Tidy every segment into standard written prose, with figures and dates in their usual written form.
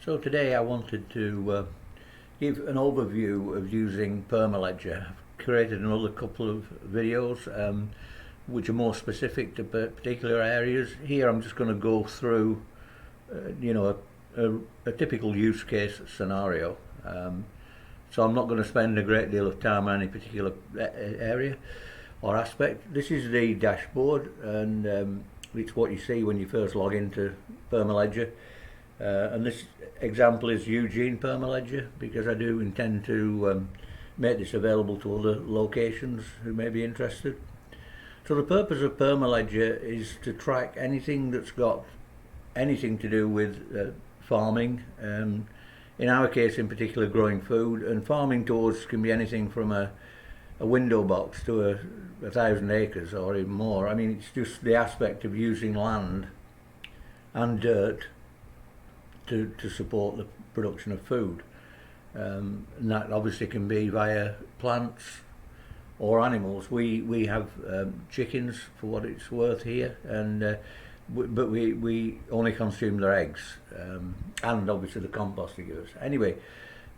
So today I wanted to give an overview of using Perma-ledger. I've created another couple of videos which are more specific to particular areas. Here I'm just going to go through a typical use case scenario. So I'm not going to spend a great deal of time on any particular area or aspect. This is the dashboard, and it's what you see when you first log into Perma-ledger. And this example is Eugene Perma-ledger, because I do intend to make this available to other locations who may be interested. So the purpose of Perma-ledger is to track anything that's got anything to do with farming. In our case in particular, growing food, and farming to us can be anything from a window box to a 1,000 acres or even more. I mean, it's just the aspect of using land and dirt to support the production of food, and that obviously can be via plants or animals. We have chickens, for what it's worth here, and but we only consume their eggs, and obviously the compost they give us. Anyway,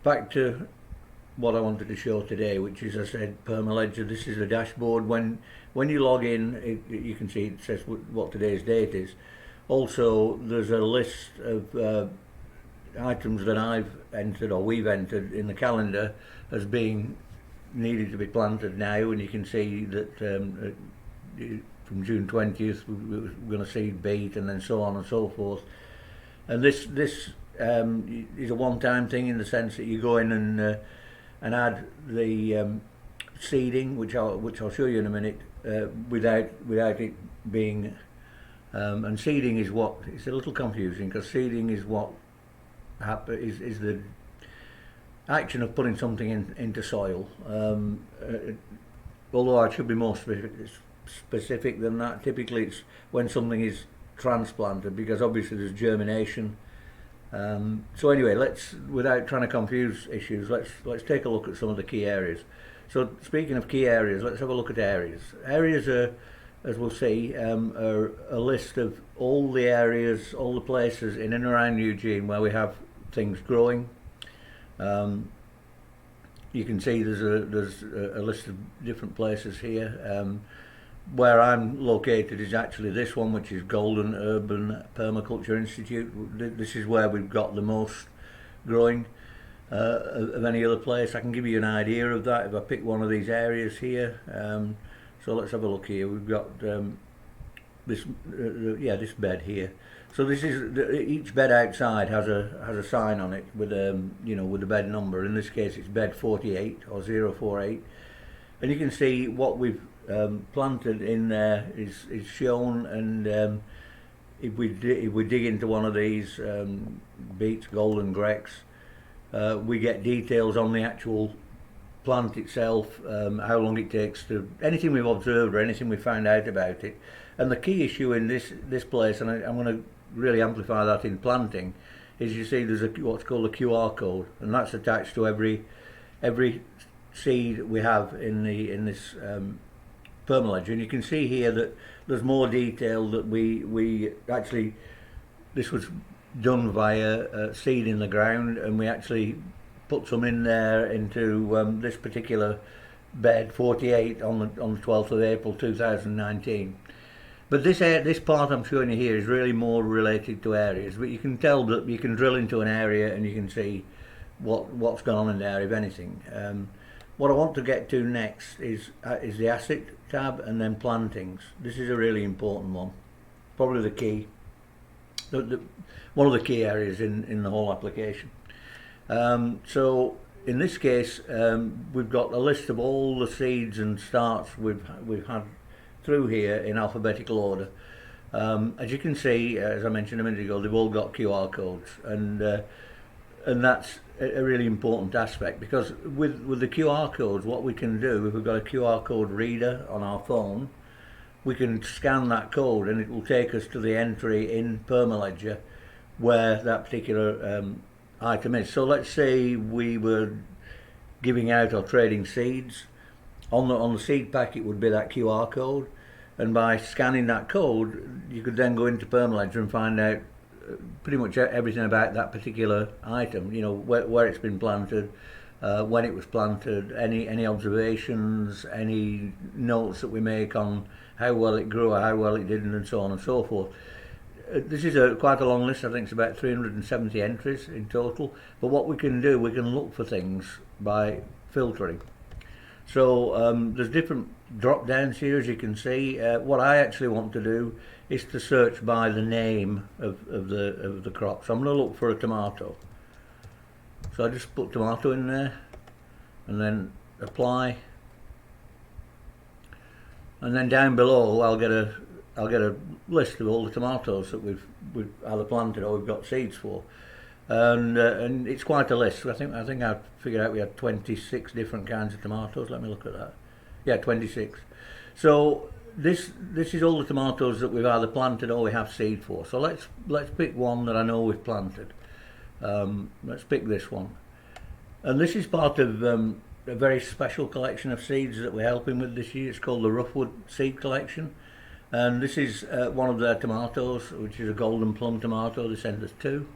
back to what I wanted to show today, which is, as I said, Perma-ledger. This is the dashboard. When you log in, you can see it says what today's date is. Also, there's a list of items that I've entered, or we've entered in the calendar as being needed to be planted now, and you can see that from June 20th we're going to seed beet, and then so on and so forth. And this is a one-time thing, in the sense that you go in and add the seeding, which I'll show you in a minute, without it being and seeding is what, it's a little confusing, because seeding is what is the action of putting something into soil. Although I should be more specific than that. Typically it's when something is transplanted, because obviously there's germination. So anyway, without trying to confuse issues, let's take a look at some of the key areas. So speaking of key areas, let's have a look at areas. Areas are, as we'll see, are a list of all the areas, all the places in and around Eugene where we have things growing. You can see there's a list of different places here. Where I'm located is actually this one, which is Golden Urban Permaculture Institute. This is where we've got the most growing of any other place. I can give you an idea of that if I pick one of these areas here. So let's have a look here. We've got this bed here. So this is each bed outside has a sign on it with with the bed number. In this case, it's bed 48 or 048, and you can see what we've planted in there is shown. And if we dig into one of these Beet, Golden, Grex, we get details on the actual plant itself, how long it takes to, anything we've observed or anything we found out about it. And the key issue in this place, and I'm going to really amplify that in planting, is you see there's what's called a QR code, and that's attached to every seed we have in this Perma-ledger. And you can see here that there's more detail that we actually, this was done via seed in the ground, and we actually put some in there into this particular bed 48 on the 12th of April 2019. But this part I'm showing you here is really more related to areas, but you can tell that you can drill into an area and you can see what's going on in there, if anything. What I want to get to next is the asset tab, and then plantings. This is a really important one, probably the key, one of the key areas in the whole application. So in this case, we've got a list of all the seeds and starts we've had through here in alphabetical order. As you can see, as I mentioned a minute ago, they've all got QR codes, and that's a really important aspect, because with the QR codes, what we can do, if we've got a QR code reader on our phone, we can scan that code and it will take us to the entry in Perma-ledger where that particular item is. So let's say we were giving out or trading seeds. On the seed packet would be that QR code, and by scanning that code you could then go into Perma-ledger and find out pretty much everything about that particular item. You know, where it's been planted, when it was planted, any observations, any notes that we make on how well it grew or how well it didn't, and so on and so forth. This is quite a long list. I think it's about 370 entries in total. But what we can do, we can look for things by filtering. So there's different drop downs here, as you can see. What I actually want to do is to search by the name of the crop. So I'm going to look for a tomato. So I just put tomato in there, and then apply, and then down below I'll get a list of all the tomatoes that we've either planted or we've got seeds for, and it's quite a list. I think I figured out we had 26 different kinds of tomatoes. Let me look at that. Yeah, 26. So this is all the tomatoes that we've either planted or we have seed for. So let's pick one that I know we've planted. Let's pick this one, and this is part of a very special collection of seeds that we're helping with this year. It's called the Roughwood seed collection, and this is one of their tomatoes, which is a golden plum tomato. They sent us 2.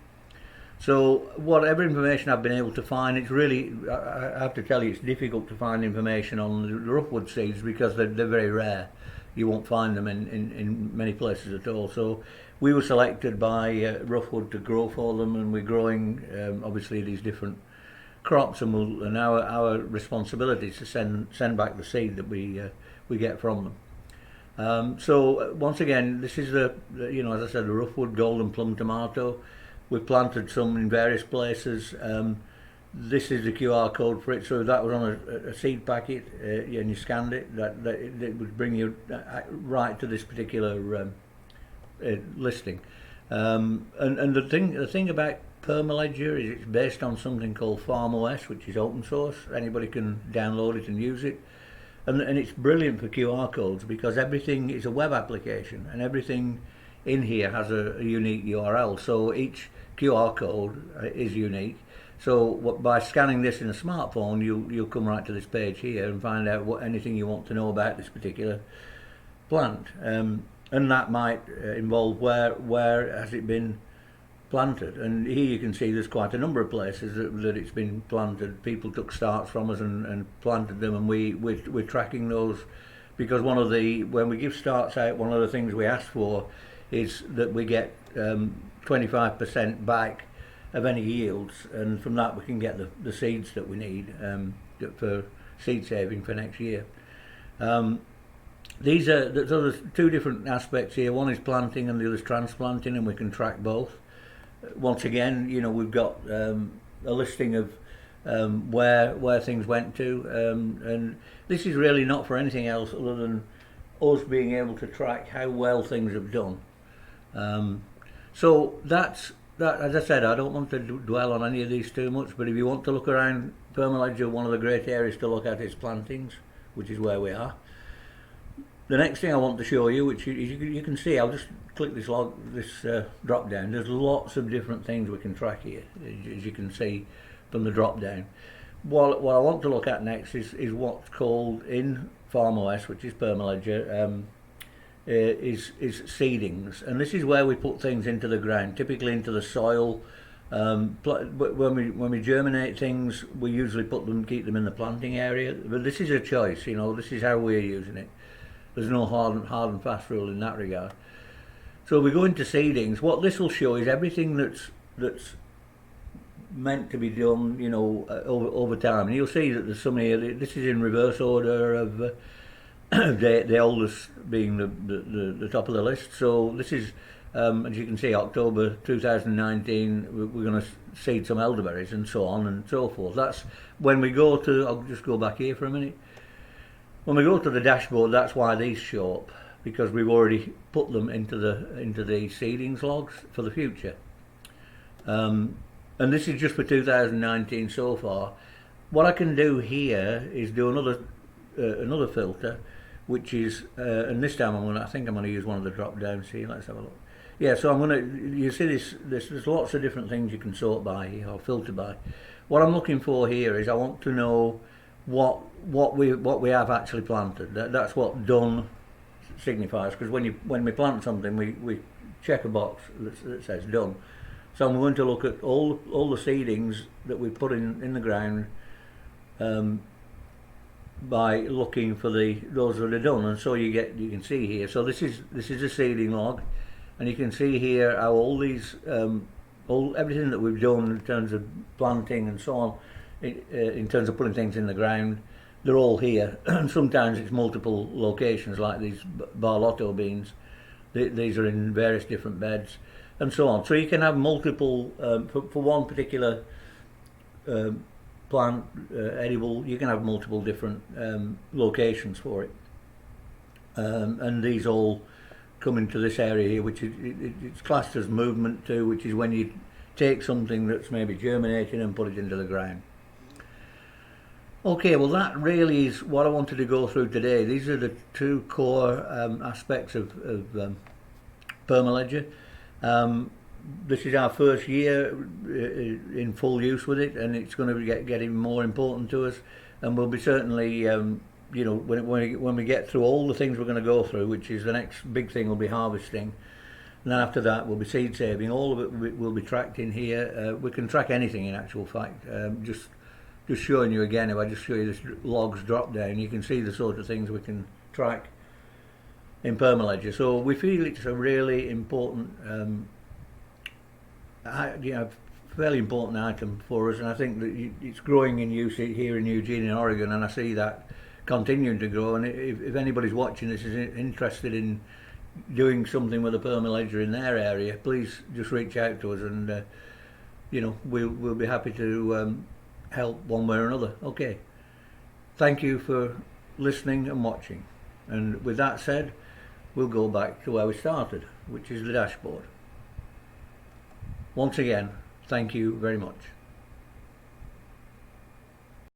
So whatever information I've been able to find, it's really, I have to tell you, it's difficult to find information on the Roughwood seeds because they're very rare. You won't find them in many places at all. So we were selected by Roughwood to grow for them, and we're growing obviously these different crops, and our responsibility is to send back the seed that we get from them. So once again, this is as I said, the Roughwood golden plum tomato. We've planted some in various places. This is the QR code for it. So if that was on a seed packet and you scanned it, it would bring you right to this particular listing. And the thing about Perma-ledger is it's based on something called FarmOS, which is open source. Anybody can download it and use it. And it's brilliant for QR codes because everything is a web application, and everything in here has a unique URL. So each QR code is unique. So by scanning this in a smartphone, you'll come right to this page here and find out anything you want to know about this particular plant. And that might involve where has it been planted. And here you can see there's quite a number of places that it's been planted. People took starts from us and planted them, and we're tracking those, because when we give starts out, one of the things we ask for is that we get 25% back of any yields, and from that we can get the seeds that we need for seed saving for next year. There's 2 different aspects here. One is planting and the other is transplanting, and we can track both. Once again, we've got a listing of where things went to, and this is really not for anything else other than us being able to track how well things have done. So that's that. As I said, I don't want to dwell on any of these too much, but if you want to look around Perma-ledger, one of the great areas to look at is plantings, which is where we are. The next thing I want to show you, which you can see, I'll just click this drop down. There's lots of different things we can track here, as you can see from the drop down. What I want to look at next is what's called in FarmOS, which is Perma-ledger, is seedings, and this is where we put things into the ground, typically into the soil. When we germinate things, we usually keep them in the planting area. But this is a choice, this is how we're using it. There's no hard and fast rule in that regard. So we go into seedings. What this will show is everything that's meant to be done, over time. And you'll see that there's some here. This is in reverse order of the oldest being the top of the list. So this is, as you can see, October 2019. We're going to seed some elderberries and so on and so forth. That's when we go to. I'll just go back here for a minute. When we go to the dashboard, that's why these show up, because we've already put them into the seedings logs for the future. And this is just for 2019 so far. What I can do here is do another filter, which is, and this time I think I'm going to use one of the drop downs here. Let's have a look. Yeah, so you see there's lots of different things you can sort by here or filter by. What I'm looking for here is I want to know what we have actually planted. That's what done signifies, because when we plant something, we checker box that says done. So I'm going to look at all the seedings that we put in the ground by looking for those that are done, and so you can see here. So this is a seeding log, and you can see here how all these everything that we've done in terms of planting and so on, in terms of putting things in the ground, they're all here. And sometimes it's multiple locations, like these Barlotto beans. These are in various different beds and so on. So you can have multiple for one particular plant, edible, you can have multiple different locations for it, and these all come into this area here, which is it's classed as movement 2, which is when you take something that's maybe germinating and put it into the ground. Okay, well, that really is what I wanted to go through today. These are the 2 core aspects of Perma-ledger. This is our first year in full use with it, and it's going to be getting more important to us, and we'll be certainly, you know, when we get through all the things we're going to go through, which is the next big thing will be harvesting, and then after that will be seed saving. All of it will be tracked in here. We can track anything in actual fact. Just showing you again, if I just show you this logs drop down, you can see the sort of things we can track in Perma-ledger. So we feel it's a really important fairly important item for us, and I think that it's growing in use here in Eugene in Oregon, and I see that continuing to grow. And if anybody's watching this is interested in doing something with a Perma-ledger in their area, please just reach out to us, and you know, we'll be happy to help one way or another. Okay, thank you for listening and watching, and with that said, we'll go back to where we started, which is the dashboard. Once again, thank you very much.